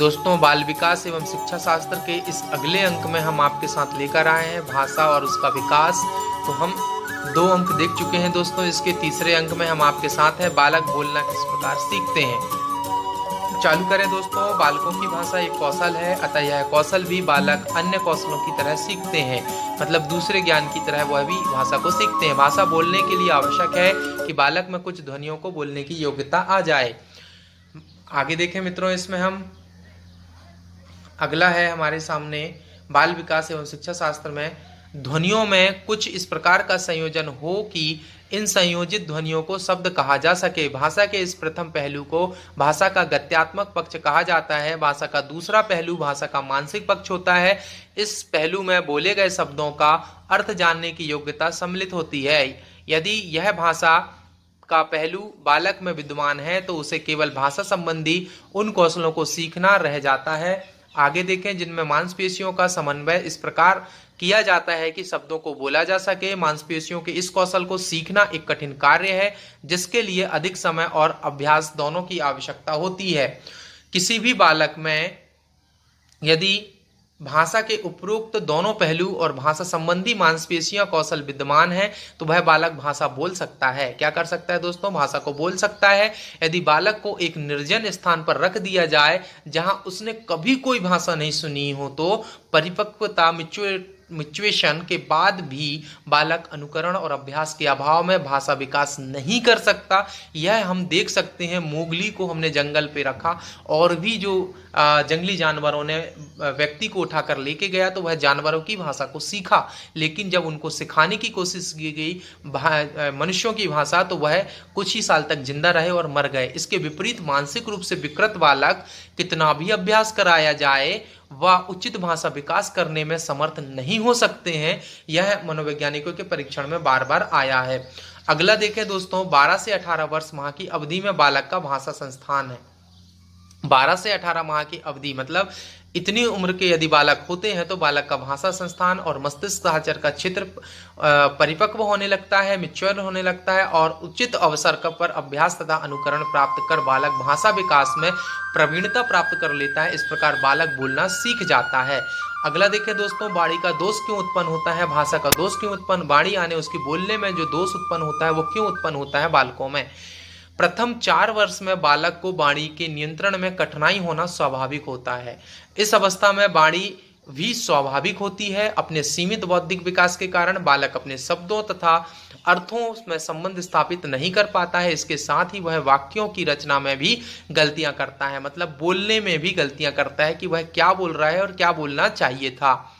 दोस्तों, बाल विकास एवं शिक्षा शास्त्र के इस अगले अंक में हम आपके साथ लेकर आए हैं भाषा और उसका विकास। तो हम 2 अंक देख चुके हैं दोस्तों। इसके तीसरे अंक में हम आपके साथ हैं बालक बोलना किस प्रकार सीखते हैं। चालू करें दोस्तों। बालकों की भाषा एक कौशल है, अतः यह कौशल भी बालक अन्य कौशलों की तरह सीखते हैं, मतलब दूसरे ज्ञान की तरह वह भी भाषा को सीखते हैं। भाषा बोलने के लिए आवश्यक है कि बालक में कुछ ध्वनियों को बोलने की योग्यता आ जाए। आगे देखें मित्रों, इसमें हम अगला है हमारे सामने बाल विकास एवं शिक्षा शास्त्र में ध्वनियों में कुछ इस प्रकार का संयोजन हो कि इन संयोजित ध्वनियों को शब्द कहा जा सके। भाषा के इस प्रथम पहलू को भाषा का गत्यात्मक पक्ष कहा जाता है। भाषा का दूसरा पहलू भाषा का मानसिक पक्ष होता है। इस पहलू में बोले गए शब्दों का अर्थ जानने की योग्यता सम्मिलित होती है। यदि यह भाषा का पहलू बालक में विद्यमान है तो उसे केवल भाषा संबंधी उन कौशलों को सीखना रह जाता है। आगे देखें, जिनमें मांसपेशियों का समन्वय इस प्रकार किया जाता है कि शब्दों को बोला जा सके। मांसपेशियों के इस कौशल को सीखना एक कठिन कार्य है जिसके लिए अधिक समय और अभ्यास दोनों की आवश्यकता होती है। किसी भी बालक में यदि भाषा के उपरोक्त दोनों पहलू और भाषा संबंधी मांसपेशियां कौशल विद्यमान है तो वह बालक भाषा बोल सकता है। क्या कर सकता है दोस्तों? भाषा को बोल सकता है। यदि बालक को एक निर्जन स्थान पर रख दिया जाए जहां उसने कभी कोई भाषा नहीं सुनी हो तो परिपक्वता मिचुएशन के बाद भी बालक अनुकरण और अभ्यास के अभाव में भाषा विकास नहीं कर सकता। यह हम देख सकते हैं। मोगली को हमने जंगल पे रखा और भी जो जंगली जानवरों ने व्यक्ति को उठाकर लेके गया तो वह जानवरों की भाषा को सीखा, लेकिन जब उनको सिखाने की कोशिश की गई मनुष्यों की भाषा तो वह कुछ ही साल तक जिंदा रहे और मर गए। इसके विपरीत मानसिक रूप से विकृत बालक कितना भी अभ्यास कराया जाए वह उचित भाषा विकास करने में समर्थ नहीं हो सकते हैं। यह मनोवैज्ञानिकों के परीक्षण में बार बार आया है। अगला देखें दोस्तों, 12 से 18 वर्ष माह की अवधि में बालक का भाषा संस्थान है। 12 से 18 माह की अवधि मतलब इतनी उम्र के यदि बालक होते हैं तो बालक का भाषा संस्थान और मस्तिष्क साहचर का क्षेत्र परिपक्व होने लगता है, मिच्योर होने लगता है और उचित अवसर पर अभ्यास तथा अनुकरण प्राप्त कर बालक भाषा विकास में प्रवीणता प्राप्त कर लेता है। इस प्रकार बालक बोलना सीख जाता है। अगला देखें दोस्तों, वाणी का दोष क्यों उत्पन्न होता है? भाषा का दोष क्यों उत्पन्न, वाणी आने उसकी बोलने में जो दोष उत्पन्न होता है वो क्यों उत्पन्न होता है बालकों में? प्रथम 4 वर्ष में बालक को वाणी के नियंत्रण में कठिनाई होना स्वाभाविक होता है। इस अवस्था में वाणी भी स्वाभाविक होती है। अपने सीमित बौद्धिक विकास के कारण बालक अपने शब्दों तथा अर्थों में संबंध स्थापित नहीं कर पाता है। इसके साथ ही वह वाक्यों की रचना में भी गलतियां करता है, मतलब बोलने में भी गलतियां करता है कि वह क्या बोल रहा है और क्या बोलना चाहिए था।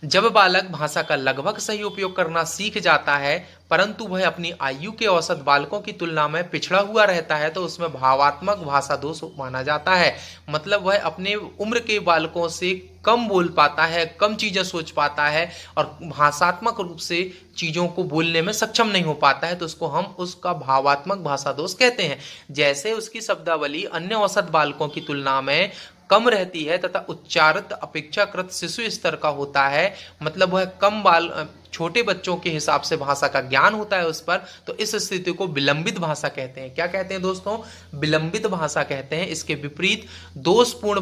जब बालक भाषा का लगभग सही उपयोग करना सीख जाता है परंतु वह अपनी आयु के औसत बालकों की तुलना में पिछड़ा हुआ रहता है तो उसमें भावात्मक भाषा दोष माना जाता है। मतलब वह अपने उम्र के बालकों से कम बोल पाता है, कम चीजें सोच पाता है और भाषात्मक रूप से चीजों को बोलने में सक्षम नहीं हो पाता है तो उसको हम उसका भावात्मक भाषा दोष कहते हैं। जैसे उसकी शब्दावली अन्य औसत बालकों की तुलना में कम रहती है तथा उच्चारित अपेक्षाकृत शिशु स्तर का होता है, मतलब वह छोटे बच्चों के हिसाब से भाषा का ज्ञान होता है उस पर, तो इस स्थिति को विलंबित भाषा कहते हैं। क्या कहते हैं दोस्तों? विलंबित भाषा कहते हैं। इसके विपरीत दोषपूर्ण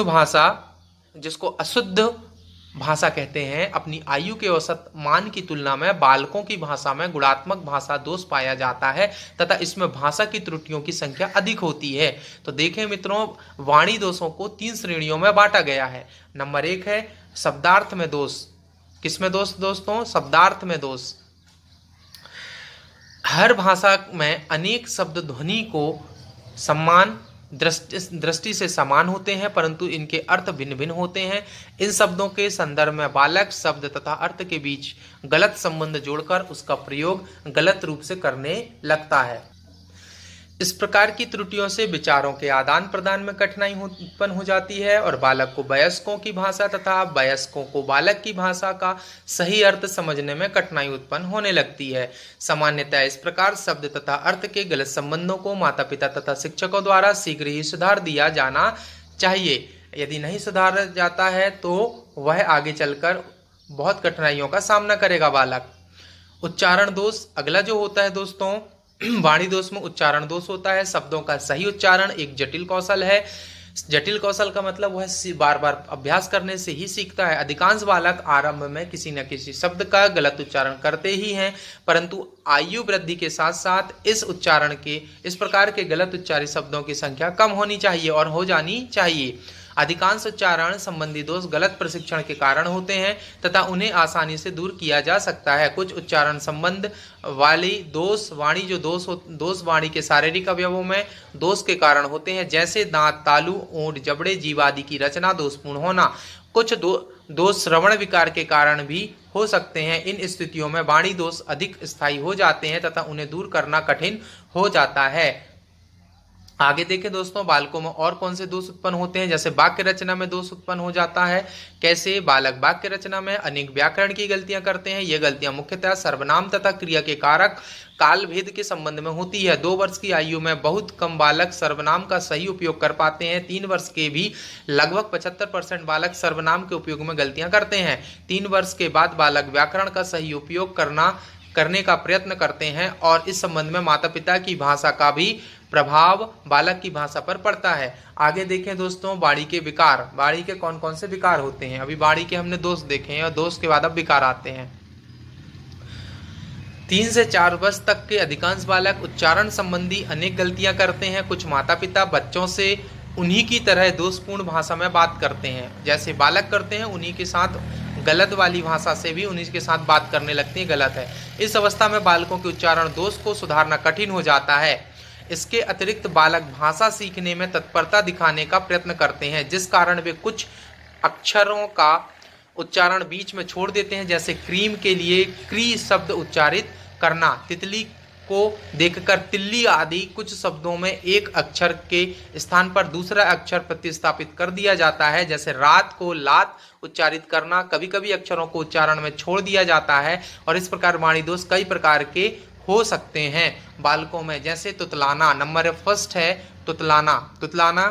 भाषा जिसको अशुद्ध भाषा कहते हैं, अपनी आयु के औसत मान की तुलना में बालकों की भाषा में गुणात्मक भाषा दोष पाया जाता है तथा इसमें भाषा की त्रुटियों की संख्या अधिक होती है। तो देखें मित्रों, वाणी दोषों को 3 श्रेणियों में बांटा गया है। नंबर 1 है शब्दार्थ में दोष। किसमें दोष दोस्तों? शब्दार्थ में दोष। हर भाषा में अनेक शब्द ध्वनि को समान दृष्टि से समान होते हैं परंतु इनके अर्थ भिन्न भिन्न होते हैं। इन शब्दों के संदर्भ में बालक शब्द तथा अर्थ के बीच गलत संबंध जोड़कर उसका प्रयोग गलत रूप से करने लगता है। इस प्रकार की त्रुटियों से विचारों के आदान प्रदान में कठिनाई उत्पन्न हो जाती है और बालक को वयस्कों की भाषा तथा वयस्कों को बालक की भाषा का सही अर्थ समझने में कठिनाई उत्पन्न होने लगती है। सामान्यतः इस प्रकार शब्द तथा अर्थ के गलत संबंधों को माता पिता तथा शिक्षकों द्वारा शीघ्र ही सुधार दिया जाना चाहिए। यदि नहीं सुधारा जाता है तो वह आगे चलकर बहुत कठिनाइयों का सामना करेगा बालक। उच्चारण दोष अगला जो होता है दोस्तों, वाणी दोष में उच्चारण दोष होता है। शब्दों का सही उच्चारण एक जटिल कौशल है। जटिल कौशल का मतलब वह बार बार अभ्यास करने से ही सीखता है। अधिकांश बालक आरंभ में किसी न किसी शब्द का गलत उच्चारण करते ही हैं, परंतु आयु वृद्धि के साथ साथ इस प्रकार के गलत उच्चारित शब्दों की संख्या कम होनी चाहिए और हो जानी चाहिए। अधिकांश उच्चारण संबंधी दोष गलत प्रशिक्षण के कारण होते हैं तथा उन्हें आसानी से दूर किया जा सकता है। कुछ उच्चारण संबंध वाली दोष वाणी के शारीरिक अवयवों में दोष के कारण होते हैं, जैसे दांत, तालु, ओंठ, जबड़े, जीभ आदि की रचना दोषपूर्ण होना। कुछ दोष श्रवण विकार के कारण भी हो सकते हैं। इन स्थितियों में वाणी दोष अधिक स्थायी हो जाते हैं तथा उन्हें दूर करना कठिन हो जाता है। आगे देखें दोस्तों, बालकों में और कौन से दोष उत्पन्न होते हैं। जैसे वाक्य रचना में दोष उत्पन्न हो जाता है। कैसे? बालक वाक्य रचना में अनेक व्याकरण की गलतियां करते हैं। ये गलतियां मुख्यतः सर्वनाम तथा क्रिया के कारक काल भेद के संबंध में होती है। 2 वर्ष की आयु में बहुत कम बालक सर्वनाम का सही उपयोग कर पाते हैं। 3 वर्ष के भी लगभग 75% बालक सर्वनाम के उपयोग में गलतियां करते हैं। 3 वर्ष के बाद बालक व्याकरण का सही उपयोग करने का प्रयत्न करते हैं और इस संबंध में माता पिता की भाषा का भी प्रभाव बालक की भाषा पर पड़ता है। आगे देखें दोस्तों, वाणी के विकार। वाणी के कौन कौन से विकार होते हैं। अभी वाणी के हमने दोष देखे हैं और दोष के बाद अब विकार आते हैं। 3 से 4 वर्ष तक के अधिकांश बालक उच्चारण संबंधी अनेक गलतियां करते हैं। कुछ माता पिता बच्चों से उन्हीं की तरह दोषपूर्ण भाषा में बात करते हैं। जैसे बालक करते हैं उन्हीं के साथ गलत वाली भाषा से भी उन्हीं के साथ बात करने लगते हैं, गलत है। इस अवस्था में बालकों के उच्चारण दोष को सुधारना कठिन हो जाता है। इसके अतिरिक्त बालक भाषा सीखने में तत्परता दिखाने का प्रयत्न करते हैं, जिस कारण वे कुछ अक्षरों का उच्चारण बीच में छोड़ देते हैं। जैसे क्रीम के लिए क्री शब्द उच्चारित करना, तितली को देखकर तिल्ली आदि। कुछ शब्दों में एक अक्षर के स्थान पर दूसरा अक्षर प्रतिस्थापित कर दिया जाता है। जैसे रात को लात उच्चारित करना। कभी कभी अक्षरों को उच्चारण में छोड़ दिया जाता है और इस प्रकार वाणी दोष कई प्रकार के हो सकते हैं बालकों में। जैसे तुतलाना, नंबर फर्स्ट है तुतलाना।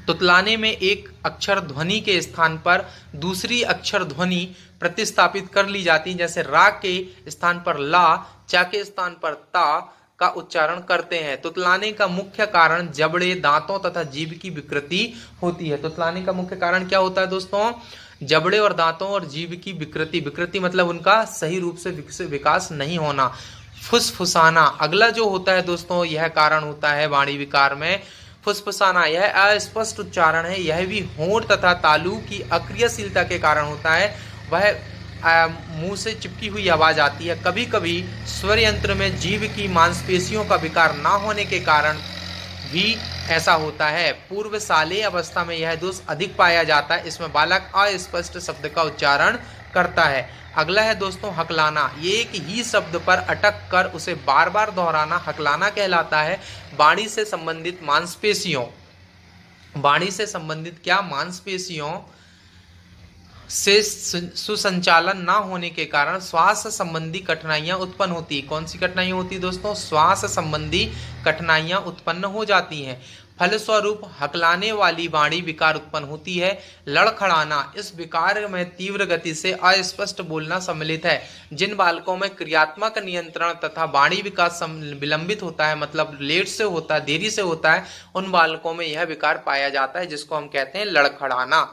तुतलाने में एक अक्षर ध्वनि के स्थान पर दूसरी अक्षर ध्वनि प्रतिस्थापित कर ली जाती है। जैसे रा के स्थान पर ला, चा के स्थान पर ता का उच्चारण करते हैं। तुतलाने का मुख्य कारण जबड़े, दांतों तथा जीभ की विकृति होती है। तुतलाने का मुख्य कारण क्या होता है दोस्तों? जबड़े और दांतों और जीभ की विकृति मतलब उनका सही रूप से विकास नहीं होना। फुसफुसाना अगला जो होता है दोस्तों, यह कारण होता है वाणी विकार में। फुसफुसाना यह अस्पष्ट उच्चारण है। यह भी होंठ तथा तालु की अक्रियशीलता के कारण होता है। वह मुंह से चिपकी हुई आवाज आती है। कभी कभी स्वर यंत्र में जीभ की मांसपेशियों का विकार ना होने के कारण भी ऐसा होता है। पूर्वशालेय अवस्था में यह दोष अधिक पाया जाता है। इसमें बालक अस्पष्ट शब्द का उच्चारण करता है। अगला है दोस्तों हकलाना। ये एक ही शब्द पर अटक कर उसे बार बार दोहराना हकलाना कहलाता है। वाणी से संबंधित मांसपेशियों मांसपेशियों से सुसंचालन ना होने के कारण श्वास संबंधी कठिनाइयां उत्पन्न होती। कौन सी कठिनाइयां होती दोस्तों? श्वास संबंधी कठिनाइयां उत्पन्न हो जाती हैं। फलस्वरूप हकलाने वाली वाणी विकार उत्पन्न होती है। लड़खड़ाना, इस विकार में तीव्र गति से अस्पष्ट बोलना सम्मिलित है। जिन बालकों में क्रियात्मक नियंत्रण तथा वाणी विकास विलंबित होता है, मतलब लेट से होता है, देरी से होता है, उन बालकों में यह विकार पाया जाता है, जिसको हम कहते हैं लड़खड़ाना।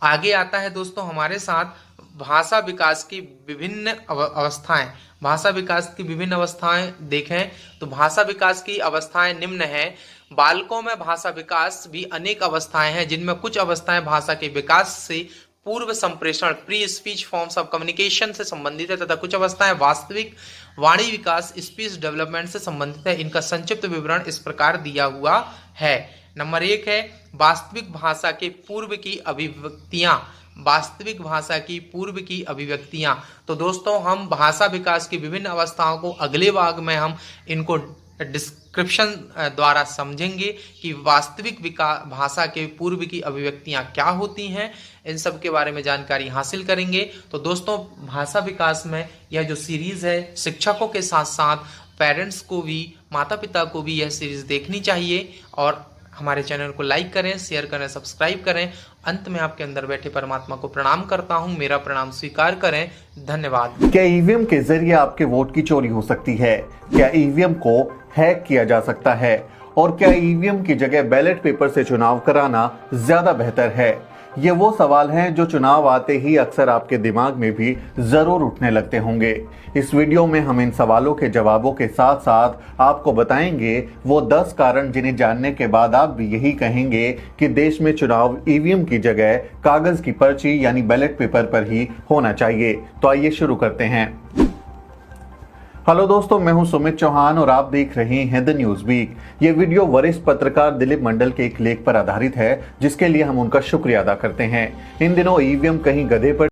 आगे आता है दोस्तों हमारे साथ भाषा विकास की विभिन्न अवस्थाएं। भाषा विकास की विभिन्न अवस्थाएं देखें तो भाषा विकास की अवस्थाएं निम्न हैं। बालकों में भाषा विकास भी अनेक अवस्थाएं हैं, जिनमें कुछ अवस्थाएं भाषा के विकास से पूर्व संप्रेषण pre speech forms of communication से संबंधित है तथा कुछ अवस्थाएं वास्तविक वाणी विकास स्पीच डेवलपमेंट से संबंधित है। इनका संक्षिप्त विवरण इस प्रकार दिया हुआ है। नंबर 1 है वास्तविक भाषा के पूर्व की अभिव्यक्तियां। वास्तविक भाषा की पूर्व की अभिव्यक्तियां। तो दोस्तों हम भाषा विकास की विभिन्न अवस्थाओं को अगले भाग में हम इनको डिस्क्रिप्शन द्वारा समझेंगे कि वास्तविक भाषा के पूर्व की अभिव्यक्तियां क्या होती हैं। इन सब के बारे में जानकारी हासिल करेंगे। तो दोस्तों भाषा विकास में यह जो सीरीज है, शिक्षकों के साथ साथ पेरेंट्स को भी, माता पिता को भी यह सीरीज देखनी चाहिए और हमारे चैनल को लाइक करें, शेयर करें, सब्सक्राइब करें। अंत में आपके अंदर बैठे परमात्मा को प्रणाम करता हूं, मेरा प्रणाम स्वीकार करें। धन्यवाद। क्या ईवीएम के जरिए आपके वोट की चोरी हो सकती है? क्या ईवीएम को हैक किया जा सकता है? और क्या ईवीएम की जगह बैलेट पेपर से चुनाव कराना ज्यादा बेहतर है? ये वो सवाल हैं जो चुनाव आते ही अक्सर आपके दिमाग में भी जरूर उठने लगते होंगे। इस वीडियो में हम इन सवालों के जवाबों के साथ साथ आपको बताएंगे वो 10 कारण जिन्हें जानने के बाद आप भी यही कहेंगे कि देश में चुनाव ईवीएम की जगह कागज की पर्ची यानी बैलेट पेपर पर ही होना चाहिए। तो आइए शुरू करते हैं। हेलो दोस्तों, मैं हूं सुमित चौहान और आप देख रहे हैं द न्यूज वीक। ये वीडियो वरिष्ठ पत्रकार दिलीप मंडल के एक लेख पर आधारित है, जिसके लिए हम उनका शुक्रिया अदा करते हैं। इन दिनों ईवीएम कहीं गधे पर